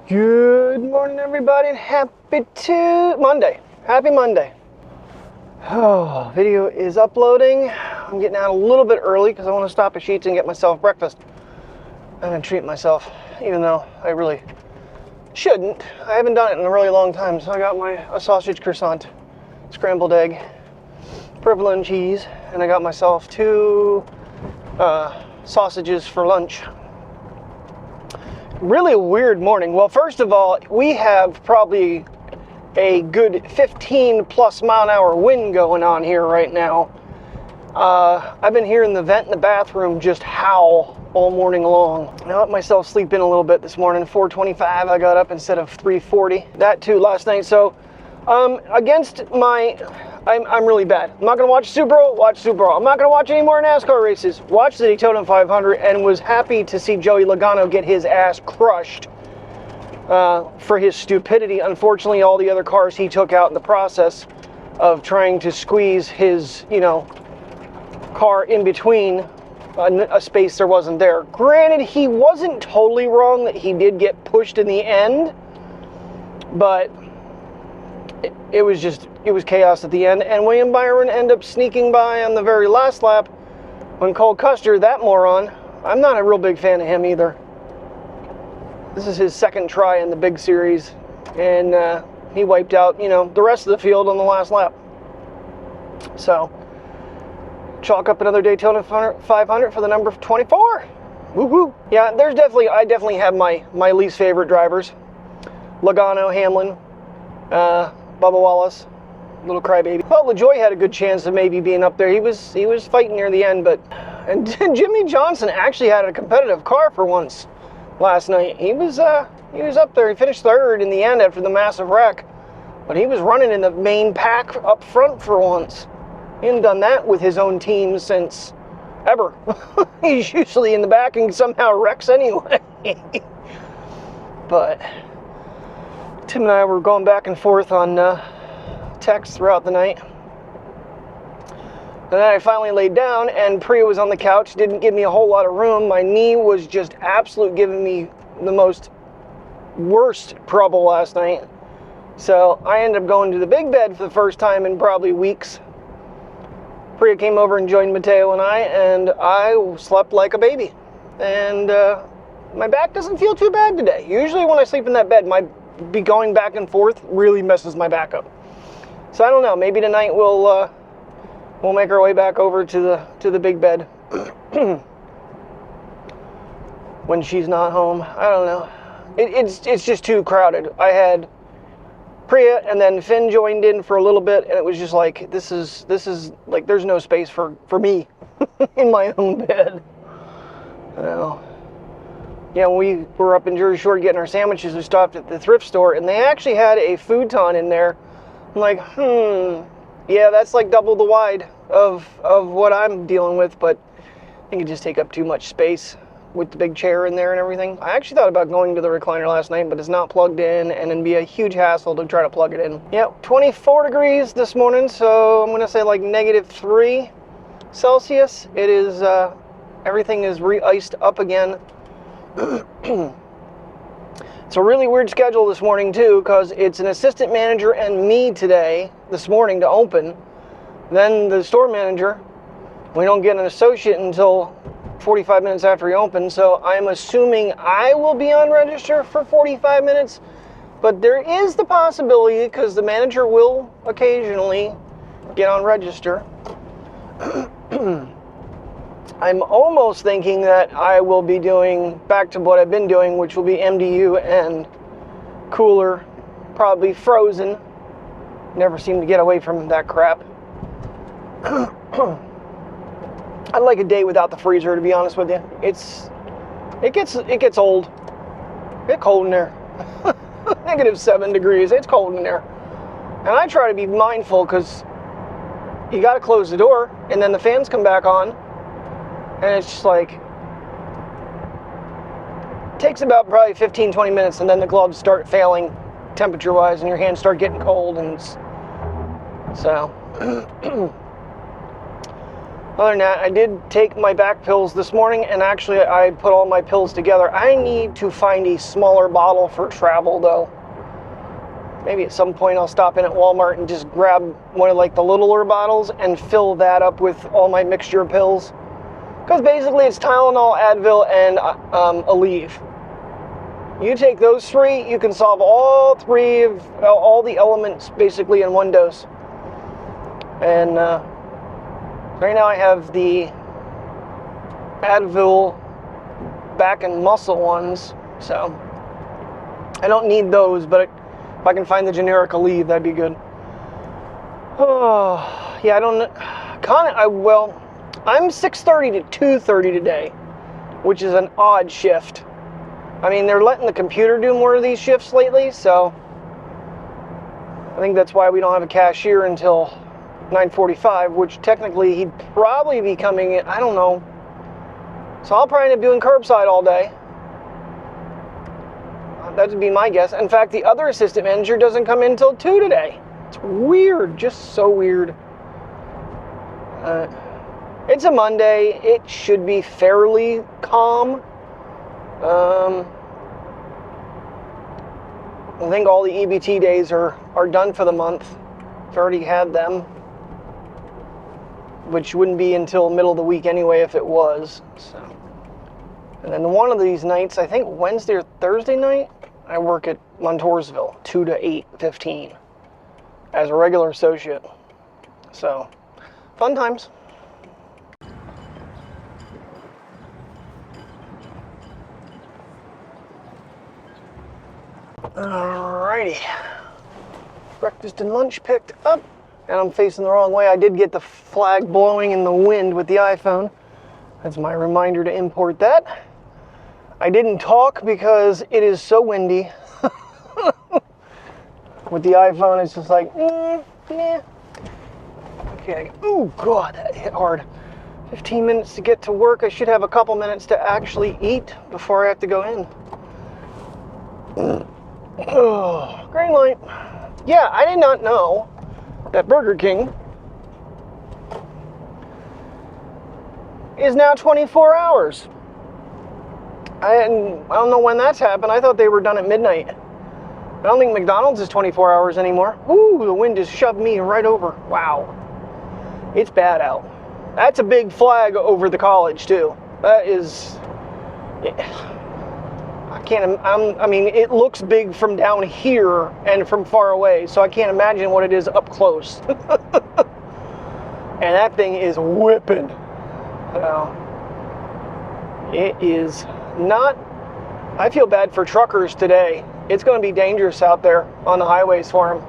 Good morning, everybody, and happy Monday. Happy Monday. Oh, video is uploading. I'm getting out a little bit early because I want to stop at Sheetz and get myself breakfast. I'm going to treat myself, even though I really shouldn't. I haven't done it in a really long time, so I got a sausage croissant, scrambled egg, provolone cheese, and I got myself 2 sausages for lunch. Really weird morning. Well, first of all, we have probably a good 15 plus mile an hour wind going on here right now. I've been hearing the vent in the bathroom just howl all morning long. I let myself sleep in a little bit this morning. 4:25 I got up instead of 3:40. That too last night. So against my, I'm really bad. I'm not going to watch Super Bowl, watch Super Bowl. I'm not going to watch any more NASCAR races. Watch the Daytona 500 and was happy to see Joey Logano get his ass crushed for his stupidity. Unfortunately, all the other cars he took out in the process of trying to squeeze his, car in between a space there wasn't there. Granted, he wasn't totally wrong that he did get pushed in the end, but it was chaos at the end, and William Byron ended up sneaking by on the very last lap when Cole Custer, that moron, I'm not a real big fan of him either. This is his second try in the big series, and he wiped out, the rest of the field on the last lap. So, chalk up another Daytona 500 for the number 24. Woo-hoo. Yeah, I definitely have my least favorite drivers. Logano, Hamlin, Bubba Wallace, little crybaby. Well, LaJoy had a good chance of maybe being up there. He was fighting near the end, and Jimmy Johnson actually had a competitive car for once last night. He was up there. He finished third in the end after the massive wreck, but he was running in the main pack up front for once. He hadn't done that with his own team since ever. He's usually in the back and somehow wrecks anyway. But Tim and I were going back and forth on text throughout the night. And then I finally laid down, and Priya was on the couch. Didn't give me a whole lot of room. My knee was just absolute giving me the worst trouble last night. So I ended up going to the big bed for the first time in probably weeks. Priya came over and joined Mateo and I slept like a baby. And my back doesn't feel too bad today. Usually when I sleep in that bed, be going back and forth really messes my back up. So I don't know. Maybe tonight we'll make our way back over to the big bed when she's not home. I don't know. It's just too crowded. I had Priya and then Finn joined in for a little bit, and it was just like this is like there's no space for me in my own bed. Yeah, when we were up in Jersey Shore getting our sandwiches, we stopped at the thrift store, and they actually had a futon in there. I'm like, yeah, that's like double the wide of what I'm dealing with, but I think it just take up too much space with the big chair in there and everything. I actually thought about going to the recliner last night, but it's not plugged in, and it'd be a huge hassle to try to plug it in. Yeah, 24 degrees this morning, so I'm gonna say like -3 Celsius. It is, everything is re-iced up again. It's a really weird schedule this morning too, because it's an assistant manager and me this morning to open. Then the store manager. We don't get an associate until 45 minutes after he opens, so I'm assuming I will be on register for 45 minutes, but there is the possibility, because the manager will occasionally get on register. I'm almost thinking that I will be doing back to what I've been doing, which will be MDU and cooler, probably frozen. Never seem to get away from that crap. I'd like a day without the freezer, to be honest with you. It gets old. It's cold in there. -7 degrees. It's cold in there. And I try to be mindful, because you got to close the door, and then the fans come back on. And it's just like, it takes about probably 15-20 minutes, and then the gloves start failing temperature-wise, and your hands start getting cold, and so. Other than that, I did take my back pills this morning, and actually I put all my pills together. I need to find a smaller bottle for travel, though. Maybe at some point I'll stop in at Walmart and just grab one of like the littler bottles and fill that up with all my mixture of pills. Because basically it's Tylenol, Advil, and Aleve. You take those three, you can solve all three of all the elements basically in one dose. And right now I have the Advil back and muscle ones, so I don't need those, but if I can find the generic Aleve, that'd be good. Oh, yeah, I don't know. Well, I'm 6:30 to 2:30 today, which is an odd shift. I mean, they're letting the computer do more of these shifts lately, so I think that's why we don't have a cashier until 9:45, which technically he'd probably be coming in, I don't know. So I'll probably end up doing curbside all day. That would be my guess. In fact, the other assistant manager doesn't come in until 2 today. It's weird, just so weird. It's a Monday. It should be fairly calm. I think all the EBT days are done for the month. I've already had them, which wouldn't be until middle of the week anyway if it was. So, and then one of these nights, I think Wednesday or Thursday night, I work at Montoursville, 2 to 8:15, as a regular associate. So, fun times. Alrighty, breakfast and lunch picked up, and I'm facing the wrong way. I did get the flag blowing in the wind with the iPhone. That's my reminder to import that. I didn't talk because it is so windy. With the iPhone, it's just like, yeah. Okay, oh God, that hit hard. 15 minutes to get to work. I should have a couple minutes to actually eat before I have to go in. Oh, green light. Yeah, I did not know that Burger King is now 24 hours. I don't know when that's happened. I thought they were done at midnight. I don't think McDonald's is 24 hours anymore. Ooh, the wind just shoved me right over. Wow. It's bad out. That's a big flag over the college, too. That is... I mean, it looks big from down here and from far away, so I can't imagine what it is up close. And that thing is whipping. So, it is not... I feel bad for truckers today. It's going to be dangerous out there on the highways for them.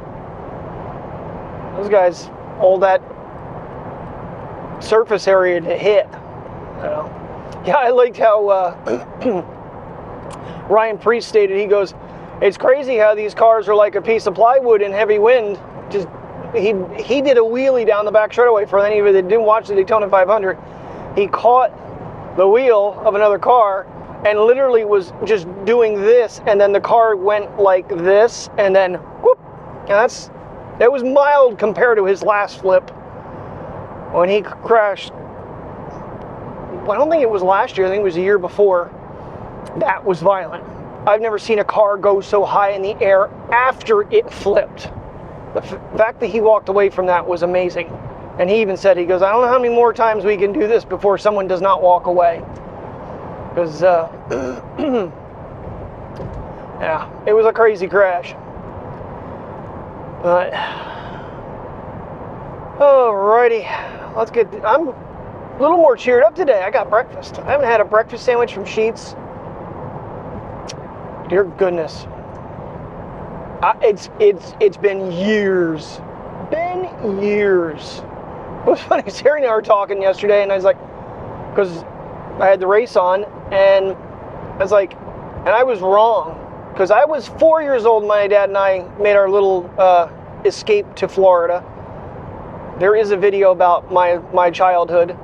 Those guys hold that surface area to hit. So, yeah, I liked how Ryan Priest stated, he goes, it's crazy how these cars are like a piece of plywood in heavy wind. Just he did a wheelie down the back straightaway. For any of you that didn't watch the Daytona 500, he caught the wheel of another car and literally was just doing this, and then the car went like this, and then whoop. And that was mild compared to his last flip when he crashed. Well, I don't think it was last year. I think it was the year before. That was violent. I've never seen a car go so high in the air after it flipped. The fact that he walked away from that was amazing. And he even said, he goes, I don't know how many more times we can do this before someone does not walk away. Because, yeah, it was a crazy crash. But, alrighty, let's get, I'm a little more cheered up today. I got breakfast. I haven't had a breakfast sandwich from Sheetz. Dear goodness. It's been years. Been years. It was funny, Sarah and I were talking yesterday, and I was like, because I had the race on, and I was like, and I was wrong, because I was 4 years old when my dad and I made our little escape to Florida. There is a video about my childhood.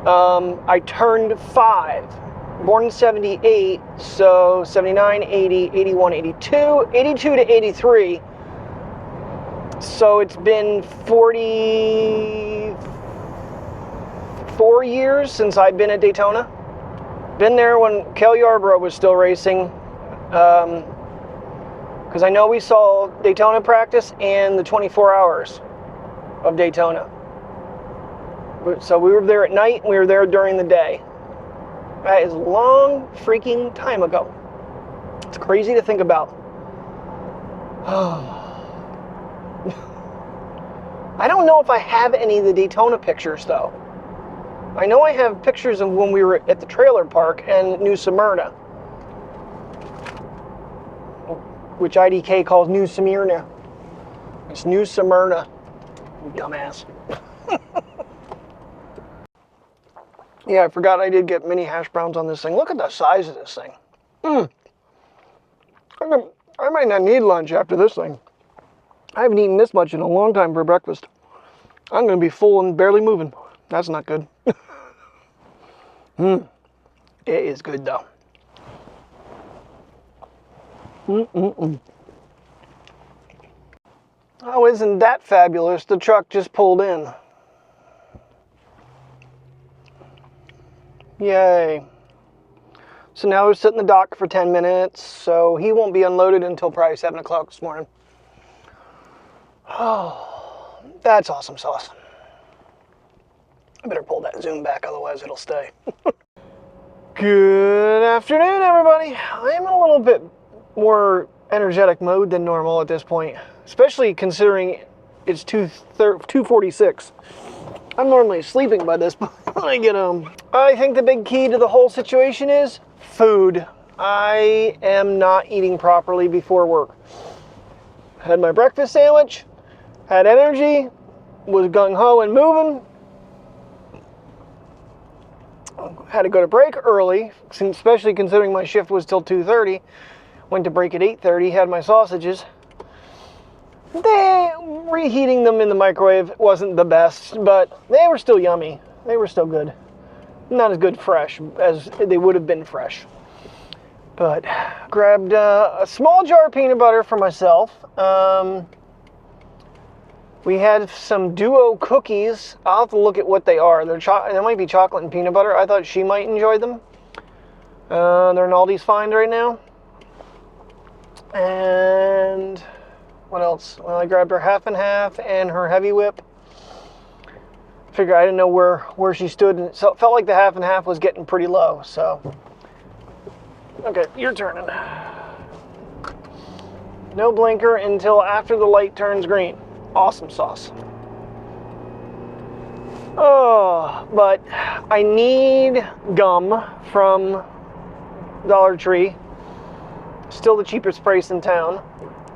I turned 5, born in 78, so 79, 80, 81, 82, 82 to 83. So it's been 44 4 years since I've been at Daytona. Been there when Kel Yarborough was still racing. Because I know we saw Daytona practice and the 24 hours of Daytona. So we were there at night and we were there during the day. That is a long freaking time ago. It's crazy to think about. I don't know if I have any of the Daytona pictures though. I know I have pictures of when we were at the trailer park and New Smyrna, which IDK calls New Smyrna. It's New Smyrna, dumbass. Yeah, I forgot I did get mini hash browns on this thing. Look at the size of this thing. I might not need lunch after this thing. I haven't eaten this much in a long time for breakfast. I'm going to be full and barely moving. That's not good. It is good though. Oh, isn't that fabulous? The truck just pulled in. Yay. So now we're sitting in the dock for 10 minutes, so he won't be unloaded until probably 7 o'clock this morning. Oh, that's awesome sauce. I better pull that zoom back, otherwise it'll stay. Good afternoon, everybody. I'm in a little bit more energetic mode than normal at this point, especially considering it's 2:46. I'm normally sleeping by this point when I get home. I think the big key to the whole situation is food. I am not eating properly before work. Had my breakfast sandwich, had energy, was gung-ho and moving. Had to go to break early, especially considering my shift was till 2:30. Went to break at 8:30, had my sausages. Reheating them in the microwave wasn't the best, but they were still yummy. They were still good. Not as good fresh as they would have been fresh. But grabbed a small jar of peanut butter for myself. We had some Duo cookies. I'll have to look at what they are. They might be chocolate and peanut butter. I thought she might enjoy them. They're an Aldi's find right now. And what else? Well, I grabbed her half and half and her heavy whip. Figured I didn't know where she stood, and so it felt like the half and half was getting pretty low. So, okay, you're turning. No blinker until after the light turns green. Awesome sauce. Oh, but I need gum from Dollar Tree. Still the cheapest price in town.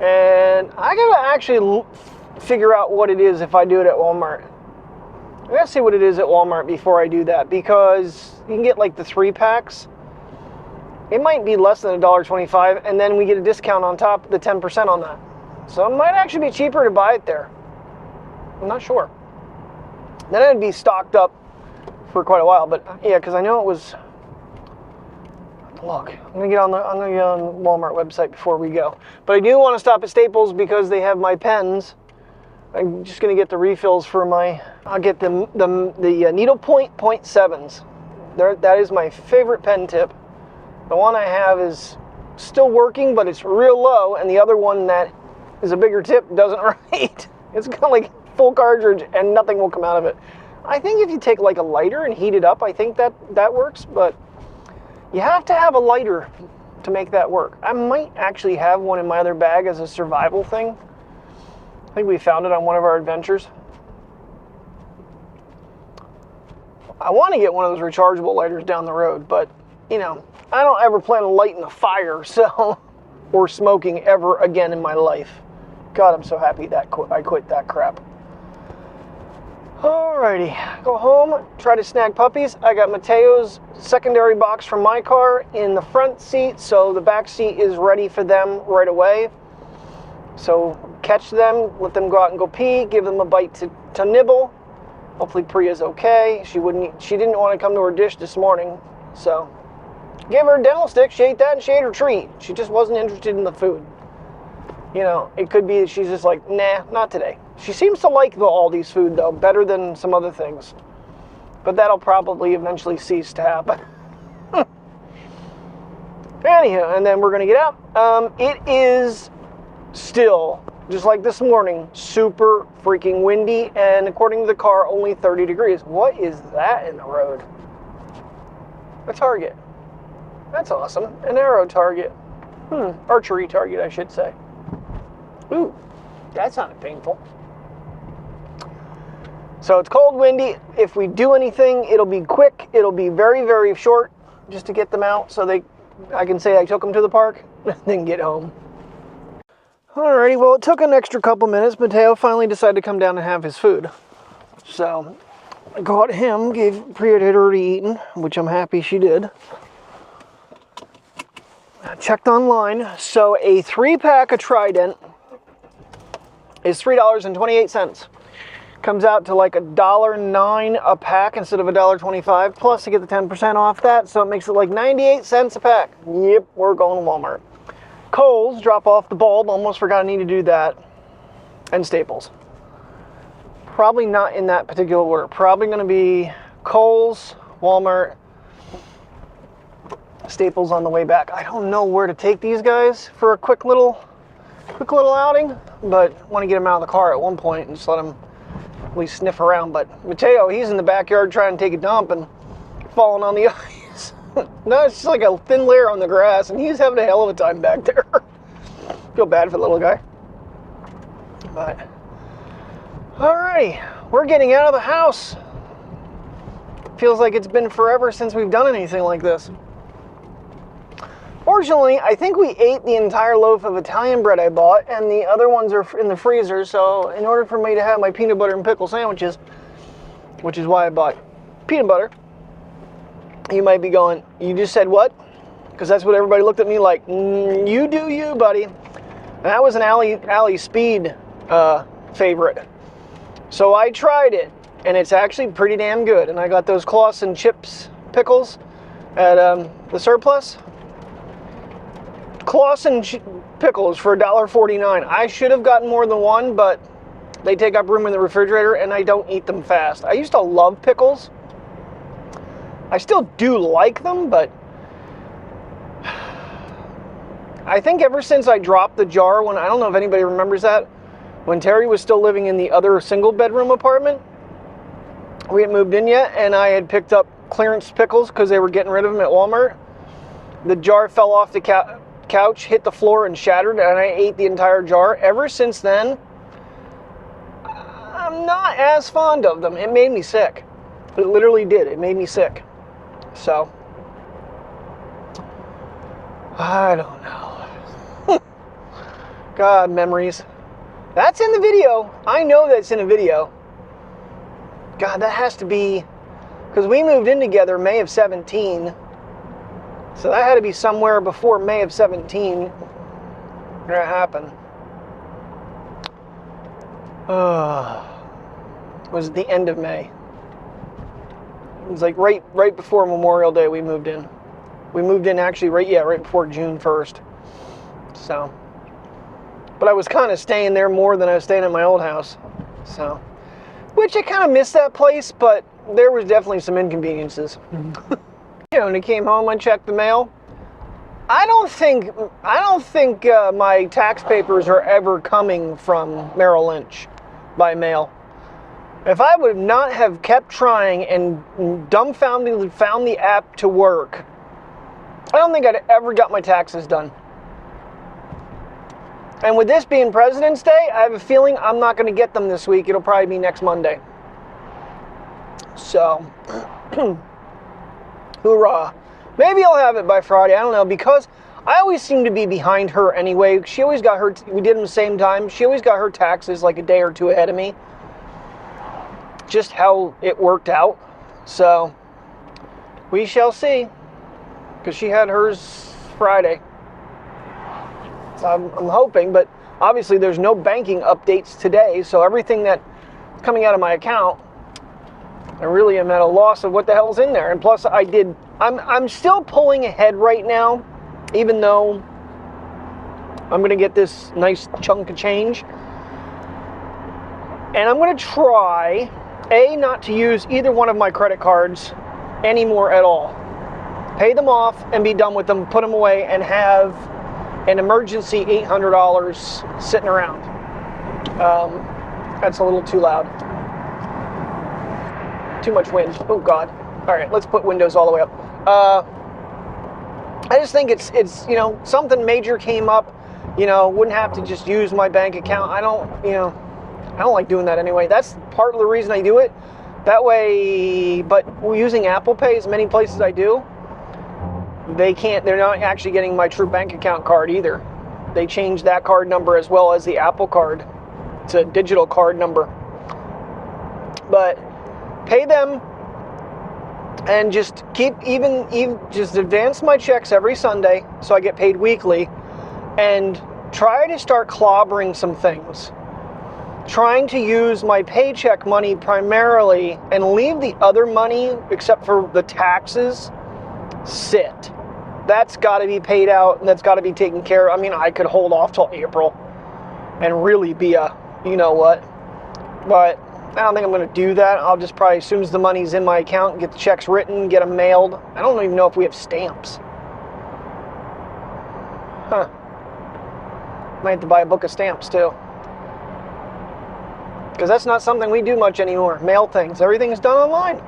And I gotta actually figure out what it is if I do it at Walmart. I gotta see what it is at Walmart before I do that, because you can get like the 3-packs. It might be less than $1.25, and then we get a discount on top of the 10% on that. So it might actually be cheaper to buy it there. I'm not sure. Then it'd be stocked up for quite a while, but yeah, because I know it was. Look, I'm gonna get on the Walmart website before we go. But I do want to stop at Staples because they have my pens. I'm just gonna get the refills for my. I'll get the needlepoint .7s. That is my favorite pen tip. The one I have is still working, but it's real low, and the other one that is a bigger tip doesn't write. It's kind of like full cartridge and nothing will come out of it. I think if you take like a lighter and heat it up, I think that works, but you have to have a lighter to make that work. I might actually have one in my other bag as a survival thing. I think we found it on one of our adventures. I want to get one of those rechargeable lighters down the road, but you know, I don't ever plan on lighting a fire, so, or smoking ever again in my life. God, I'm so happy that I quit that crap. Alrighty, go home, try to snag puppies. I got Mateo's secondary box from my car in the front seat, so the back seat is ready for them right away. So catch them, let them go out and go pee, give them a bite to nibble. Hopefully Priya's okay. She didn't want to come to her dish this morning, so give her a dental stick. She ate that and she ate her treat. She just wasn't interested in the food. You know, it could be she's just like, nah, not today. She seems to like the Aldi's food, though, better than some other things. but that'll probably eventually cease to happen. Anyhow, and then we're going to get out. It is still, just like this morning, super freaking windy, and according to the car, only 30 degrees. What is that in the road? A target. That's awesome. An arrow target. Archery target, I should say. Ooh, that sounded painful. So it's cold, windy. If we do anything, it'll be quick. It'll be very, very short, just to get them out so I can say I took them to the park and then get home. Alrighty, well, it took an extra couple minutes. Mateo finally decided to come down and have his food. So I got him, Priya had already eaten, which I'm happy she did. I checked online. So a 3-pack of Trident is $3.28. Comes out to like $1.09 a pack instead of $1.25. Plus, you get the 10% off that, so it makes it like 98 cents a pack. Yep, we're going to Walmart. Kohl's, drop off the bulb. Almost forgot I need to do that. And Staples. Probably not in that particular order. Probably going to be Kohl's, Walmart, Staples on the way back. I don't know where to take these guys for a quick little outing, but want to get them out of the car at one point and just let them at least sniff around. But Mateo, he's in the backyard trying to take a dump and falling on the ice. No, it's just like a thin layer on the grass, and he's having a hell of a time back there. Feel bad for the little guy. But alrighty, we're getting out of the house. Feels like it's been forever since we've done anything like this. Fortunately, I think we ate the entire loaf of Italian bread I bought, and the other ones are in the freezer, so in order for me to have my peanut butter and pickle sandwiches, which is why I bought peanut butter, you might be going, you just said what? Because that's what everybody looked at me like, you do you, buddy. And that was an Alley Speed favorite. So I tried it, and it's actually pretty damn good. And I got those Clausen chips pickles at the Surplus. Clausen pickles for $1.49. I should have gotten more than one, but they take up room in the refrigerator, and I don't eat them fast. I used to love pickles. I still do like them, but I think ever since I dropped the jar, I don't know if anybody remembers that, when Terry was still living in the other single bedroom apartment, we hadn't moved in yet, and I had picked up clearance pickles because they were getting rid of them at Walmart. The jar fell off the couch, hit the floor, and shattered, and I ate the entire jar. Ever since then, I'm not as fond of them. It made me sick. It literally did. It made me sick. So, I don't know. God, memories. That's in the video. I know that's in a video. God, that has to be, because we moved in together May of 17. So that had to be somewhere before May of 17 when that happened. Was it the end of May? It was like right before Memorial Day we moved in. We moved in actually right before June 1st. So, but I was kind of staying there more than I was staying at my old house. So, which I kind of missed that place, but there was definitely some inconveniences. When I came home, I checked the mail. I don't think my tax papers are ever coming from Merrill Lynch by mail. If I would not have kept trying and dumbfoundedly found the app to work, I don't think I'd ever got my taxes done. And with this being President's Day, I have a feeling I'm not going to get them this week. It'll probably be next Monday. So, hoorah. Maybe I'll have it by Friday. I don't know, because I always seem to be behind her anyway. She always got her, we did them the same time. She always got her taxes like a day or two ahead of me. Just how it worked out. So, we shall see. Because she had hers Friday. So I'm hoping, but obviously there's no banking updates today. So everything that's coming out of my account, I really am at a loss of what the hell's in there. And plus I'm still pulling ahead right now, even though I'm going to get this nice chunk of change. And I'm going to try, not to use either one of my credit cards anymore at all. Pay them off and be done with them, put them away, and have an emergency $800 sitting around. That's a little too loud. Too much wind. Oh God. All right, let's put windows all the way up. I just think it's you know, something major came up, you know, wouldn't have to just use my bank account. I don't like doing that anyway. That's part of the reason I do it. That way, but using Apple Pay, as many places I do, they're not actually getting my true bank account card either. They changed that card number as well as the Apple card. It's a digital card number. But pay them and just keep even just advance my checks every Sunday so I get paid weekly, and try to start clobbering some things. Trying to use my paycheck money primarily and leave the other money, except for the taxes, sit. That's got to be paid out and that's got to be taken care of. I mean, I could hold off till April and really be a, you know what, but I don't think I'm going to do that. I'll just probably, as soon as the money's in my account, get the checks written, get them mailed. I don't even know if we have stamps. Huh. Might have to buy a book of stamps too. Because that's not something we do much anymore. Mail things. Everything's done online.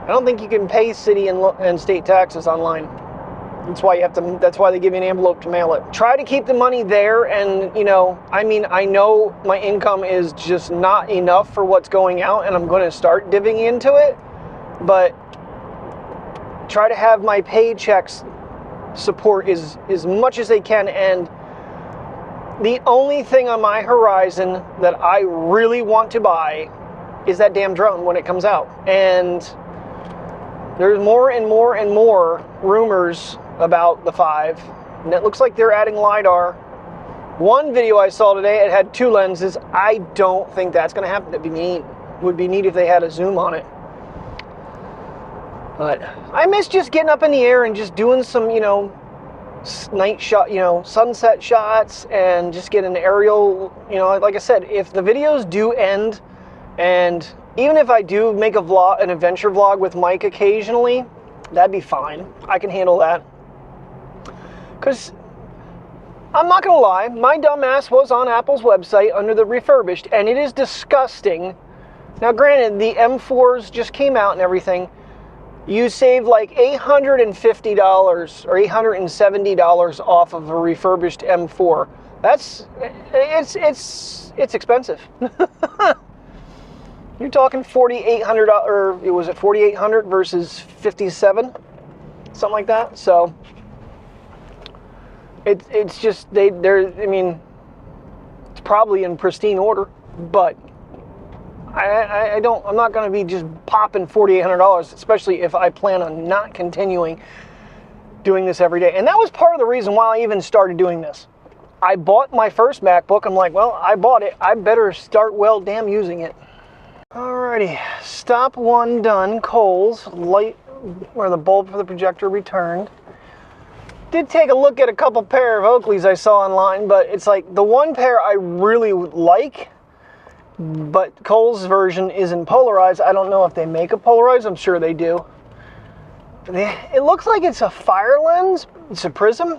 I don't think you can pay city and state taxes online. That's why you have to. That's why they give you an envelope to mail it. Try to keep the money there, and you know, I mean, I know my income is just not enough for what's going out, and I'm going to start divvying into it. But try to have my paychecks support as much as they can, and the only thing on my horizon that I really want to buy is that damn drone when it comes out. And there's more and more and more rumors about the 5. And it looks like they're adding LiDAR. One video I saw today, it had 2 lenses. I don't think that's going to happen. That'd be neat. It would be neat if they had a zoom on it. But I miss just getting up in the air and just doing some, you know, night shot, you know, sunset shots, and just get an aerial, you know, like I said, if the videos do end, and even if I do make a vlog, an adventure vlog with Mike occasionally, that'd be fine. I can handle that. Because I'm not gonna lie, my dumb ass was on Apple's website under the refurbished, and it is disgusting. Now granted, the M4s just came out and everything. You save like $850 or $870 off of a refurbished M4. It's expensive. You're talking $4,800, or was it $4,800 versus $57, something like that. So it's just they're. I mean, it's probably in pristine order, but I'm not going to be just popping $4,800, especially if I plan on not continuing doing this every day. And that was part of the reason why I even started doing this. I bought my first MacBook. I'm like, well, I bought it. I better start well damn using it. Alrighty, stop 1 done. Kohl's light, where the bulb for the projector returned. Did take a look at a couple pair of Oakleys I saw online, but it's like the one pair I really like. But Kohl's version isn't polarized. I don't know if they make a polarized. I'm sure they do. It looks like it's a fire lens. It's a prism.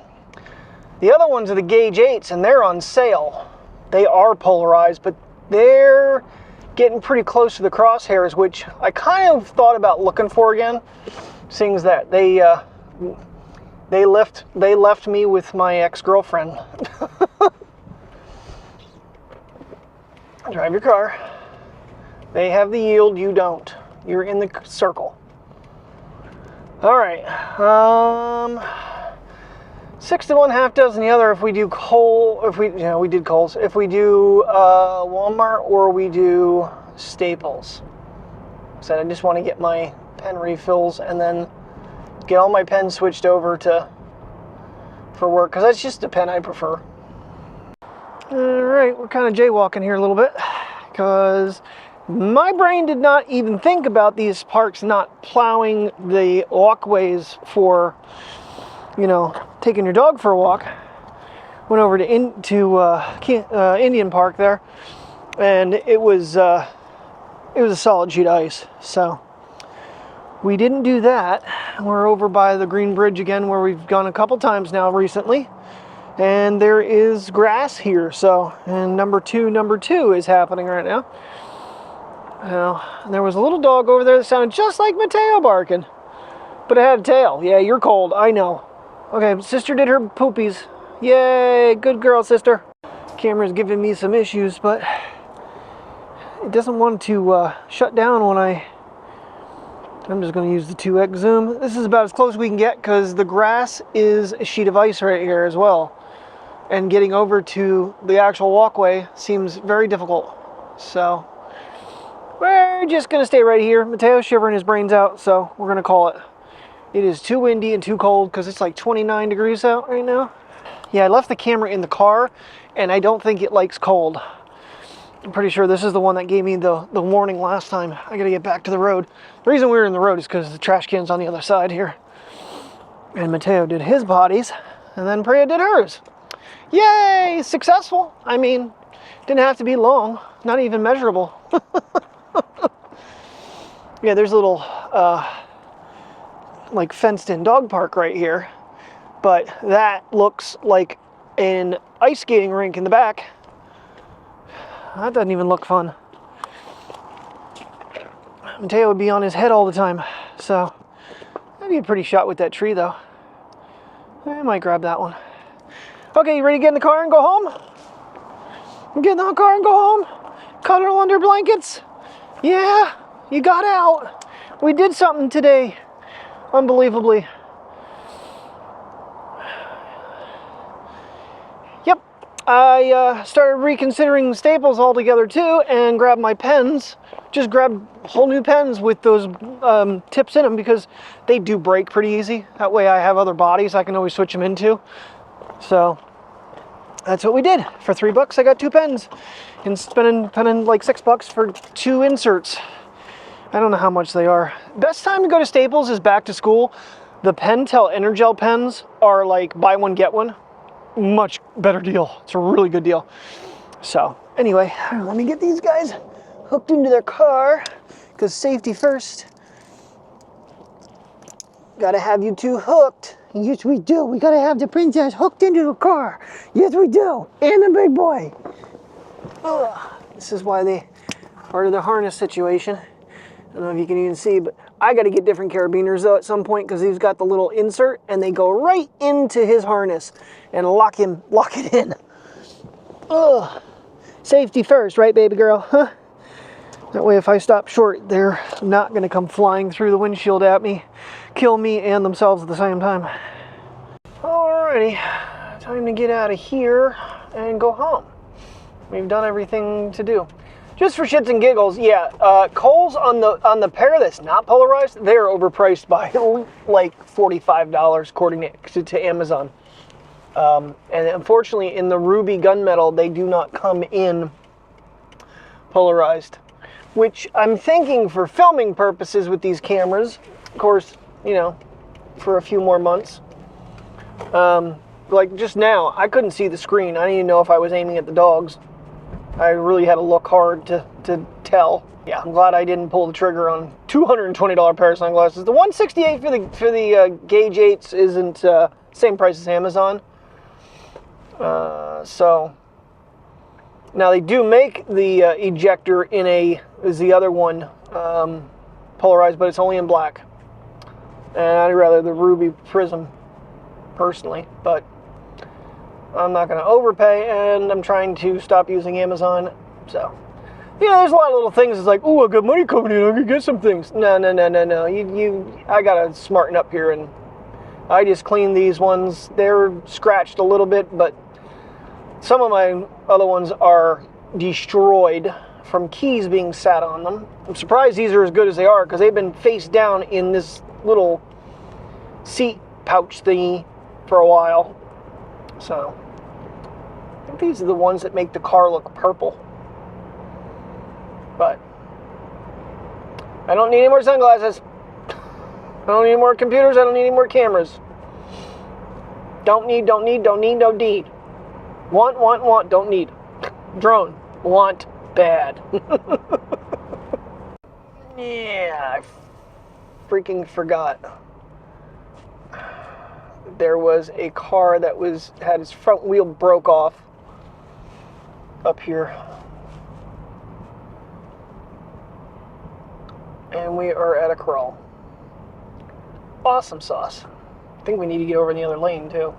The other ones are the Gauge 8s, and they're on sale. They are polarized, but they're getting pretty close to the crosshairs, which I kind of thought about looking for again, seeing as that they left me with my ex-girlfriend. Drive your car. They have the yield, you don't. You're in the circle. All right. 6 to 1, half dozen the other. If we do we did Kohl's. If we do Walmart or we do Staples. So I just want to get my pen refills and then get all my pens switched over for work, because that's just the pen I prefer. Alright, we're kind of jaywalking here a little bit, because my brain did not even think about these parks not plowing the walkways for, you know, taking your dog for a walk. Went over to Indian Park there, and it was it was a solid sheet of ice. So we didn't do that. We're over by the Green Bridge again, where we've gone a couple times now recently. And there is grass here, so, and number two is happening right now. Now, there was a little dog over there that sounded just like Mateo barking, but it had a tail. Yeah, you're cold, I know. Okay, sister did her poopies. Yay, good girl, sister. Camera's giving me some issues, but it doesn't want to shut down when I'm just going to use the 2x zoom. This is about as close as we can get because the grass is a sheet of ice right here as well. And getting over to the actual walkway seems very difficult. So we're just going to stay right here. Mateo's shivering his brains out, so we're going to call it. It is too windy and too cold because it's like 29 degrees out right now. Yeah, I left the camera in the car, and I don't think it likes cold. I'm pretty sure this is the one that gave me the warning last time. I got to get back to the road. The reason we were in the road is because the trash can's on the other side here. And Mateo did his bodies, and then Priya did hers. Yay! Successful! I mean, didn't have to be long, not even measurable. Yeah, there's a little, like, fenced-in dog park right here, but that looks like an ice skating rink in the back. That doesn't even look fun. Mateo would be on his head all the time, so that'd be a pretty shot with that tree, though. I might grab that one. Okay, you ready to get in the car and go home? Get in the car and go home? Cuddle under blankets? Yeah, you got out. We did something today, unbelievably. Yep, I started reconsidering staples altogether too, and grabbed my pens. Just grabbed whole new pens with those tips in them because they do break pretty easy. That way I have other bodies I can always switch them into. So that's what we did. For $3 I got 2 pens, and spending like $6 for 2 inserts. I don't know how much they are. Best time to go to Staples is back to school. The Pentel Energel pens are like buy one get one. Much better deal. It's a really good deal. So anyway, let me get these guys hooked into their car because safety first. Gotta have you two hooked. Yes, we do. We gotta have the princess hooked into the car. Yes, we do. And the big boy. Ugh. This is why they part of the harness situation. I don't know if you can even see, but I gotta get different carabiners though at some point because he's got the little insert and they go right into his harness and lock it in. Ugh. Safety first, right, baby girl? Huh? That way if I stop short, they're not gonna come flying through the windshield at me, kill me and themselves at the same time. Alrighty, time to get out of here and go home. We've done everything to do. Just for shits and giggles, yeah, Kohl's on the pair that's not polarized, they're overpriced by like $45 according to Amazon. And unfortunately in the ruby gunmetal, they do not come in polarized. Which I'm thinking for filming purposes with these cameras, of course, you know, for a few more months. Like just now, I couldn't see the screen. I didn't even know if I was aiming at the dogs. I really had to look hard to tell. Yeah, I'm glad I didn't pull the trigger on $220 pair of sunglasses. The $168 for the Gauge 8s isn't same price as Amazon. So now they do make the ejector in is the other one polarized, but it's only in black. And I'd rather the ruby prism personally, but I'm not going to overpay, and I'm trying to stop using Amazon. So, you know, there's a lot of little things. It's like, oh, I got money coming in, I can get some things. No. I got to smarten up here, and I just cleaned these ones. They're scratched a little bit, but some of my other ones are destroyed from keys being sat on them. I'm surprised these are as good as they are because they've been face down in this little seat pouch thingy for a while. So, I think these are the ones that make the car look purple. But I don't need any more sunglasses. I don't need any more computers. I don't need any more cameras. Don't need. Want, don't need. Drone, want, bad. Yeah, I freaking forgot. There was a car that had its front wheel broke off up here. And we are at a crawl. Awesome sauce. I think we need to get over in the other lane too.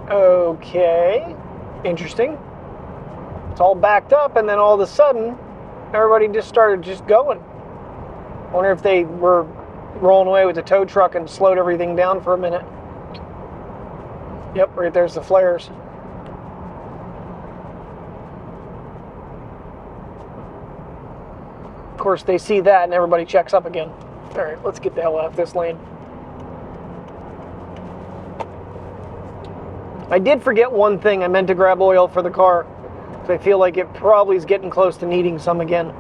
Okay, interesting. It's all backed up, and then all of a sudden, everybody just started going. I wonder if they were rolling away with the tow truck and slowed everything down for a minute. Yep, right there's the flares. Of course, they see that and everybody checks up again. All right, let's get the hell out of this lane. I did forget one thing. I meant to grab oil for the car, because I feel like it probably is getting close to needing some again.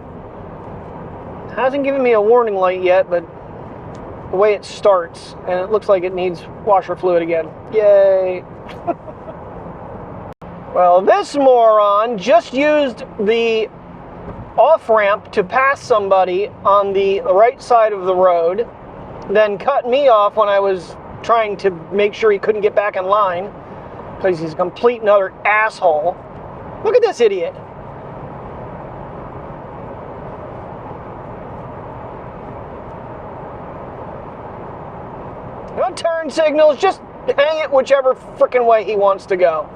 Hasn't given me a warning light yet, but the way it starts, and it looks like it needs washer fluid again. Yay! Well, this moron just used the off-ramp to pass somebody on the right side of the road, then cut me off when I was trying to make sure he couldn't get back in line, because he's a complete and utter asshole. Look at this idiot. No turn signals, just hang it whichever frickin' way he wants to go.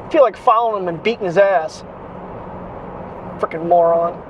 I feel like following him and beating his ass. Frickin' moron.